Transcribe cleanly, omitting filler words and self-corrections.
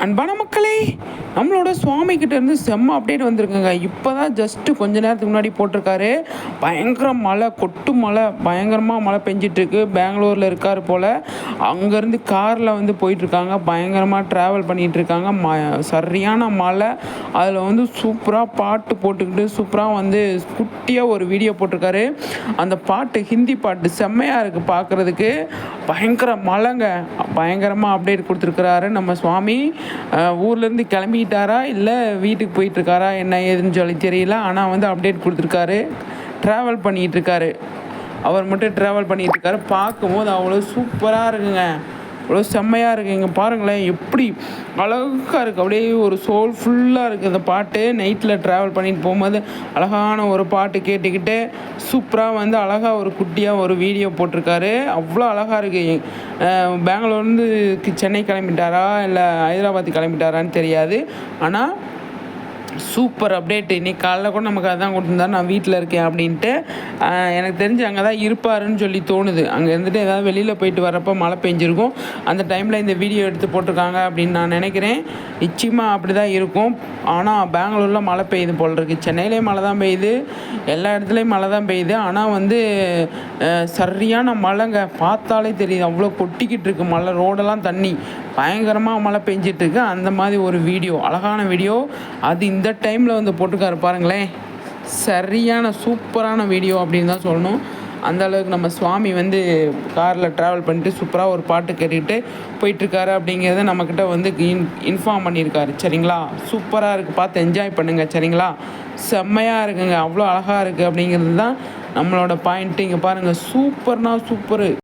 அன்பான மக்களே, நம்மளோட சுவாமி கிட்ட இருந்து செம்ம அப்டேட் வந்திருக்குங்க. இப்போ தான் ஜஸ்ட்டு கொஞ்ச நேரத்துக்கு முன்னாடி போட்டிருக்காரு. பயங்கர மழை, கொட்டு மழை, பயங்கரமாக மழை பெஞ்சிட்ருக்கு. பெங்களூரில் இருக்கார் போல். அங்கேருந்து காரில் வந்து போயிட்டுருக்காங்க. பயங்கரமாக ட்ராவல் பண்ணிகிட்ருக்காங்க. சரியான மழை. அதில் வந்து சூப்பராக பாட்டு போட்டுக்கிட்டு சூப்பராக வந்து குட்டியாக ஒரு வீடியோ போட்டிருக்காரு. அந்த பாட்டு ஹிந்தி பாட்டு செம்மையாக இருக்குது பார்க்குறதுக்கு. பயங்கர மழைங்க. பயங்கரமாக அப்டேட் கொடுத்துருக்குறாரு நம்ம சுவாமி. ஊர்லேருந்து கிளம்பிட்டாரா இல்லை வீட்டுக்கு போயிட்டுருக்காரா என்ன ஏதுன்னு சொல்லி தெரியல. ஆனால் வந்து அப்டேட் கொடுத்துருக்காரு. ட்ராவல் பண்ணிகிட்ருக்காரு. அவர் மட்டும் ட்ராவல் பண்ணிகிட்ருக்காரு. பார்க்கும்போது அவ்வளோ சூப்பராக இருக்குங்க. அவ்வளோ செம்மையாக இருக்குது. இங்கே பாருங்களேன் எப்படி அழகாக இருக்குது. அப்படியே ஒரு சோல்ஃபுல்லாக இருக்குது அந்த பாட்டு. நைட்டில் ட்ராவல் பண்ணிட்டு போகும்போது அழகான ஒரு பாட்டு கேட்டுக்கிட்டு சூப்பராக வந்து அழகாக ஒரு குட்டியாக ஒரு வீடியோ போட்டிருக்காரு. அவ்வளோ அழகாக இருக்குது. பெங்களூர்லேருந்து சென்னை கிளம்பிட்டாரா இல்லை ஹைதராபாத் கிளம்பிட்டாரான்னு தெரியாது. ஆனால் சூப்பர் அப்டேட். இன்றைக்கி காலைல கூட நமக்கு அதான் கொடுத்துருந்தாரு, நான் வீட்டில் இருக்கேன் அப்படின்ட்டு. எனக்கு தெரிஞ்சு அங்கே தான் இருப்பாருன்னு சொல்லி தோணுது. அங்கே இருந்துட்டு ஏதாவது வெளியில் போயிட்டு வரப்போ மழை பெஞ்சிருக்கும். அந்த டைமில் இந்த வீடியோ எடுத்து போட்டிருக்காங்க அப்படின்னு நான் நினைக்கிறேன். நிச்சயமாக அப்படி தான் இருக்கும். ஆனால் பெங்களூரில் மழை பெய்யுது போல் இருக்குது. சென்னையிலேயும் மழை தான் பெய்யுது. எல்லா இடத்துலையும் மழை தான் பெய்யுது. ஆனால் வந்து சரியான மழைங்க. பார்த்தாலே தெரியுது அவ்வளோ கொட்டிக்கிட்டு இருக்கு மழை. ரோடெல்லாம் தண்ணி. பயங்கரமாக மழை பெஞ்சிட்ருக்கு. அந்த மாதிரி ஒரு வீடியோ, அழகான வீடியோ. அது இந்த டைமில் வந்து போட்டிருக்காரு பாருங்களேன். சரியான சூப்பரான வீடியோ அப்படின்னு தான் சொல்லணும். அந்த அளவுக்கு நம்ம சுவாமி வந்து காரில் ட்ராவல் பண்ணிட்டு சூப்பராக ஒரு பாட்டு கேட்டுக்கிட்டு போயிட்டுருக்காரு அப்படிங்கிறத நம்மக்கிட்ட வந்து இன்ஃபார்ம் பண்ணியிருக்காரு. சரிங்களா? சூப்பராக இருக்குது. பார்த்து என்ஜாய் பண்ணுங்கள். சரிங்களா? செம்மையாக இருக்குங்க. அவ்வளோ அழகாக இருக்குது அப்படிங்கிறது தான் நம்மளோட பாயிண்ட்டு. இங்கே பாருங்கள், சூப்பர்னா சூப்பரு.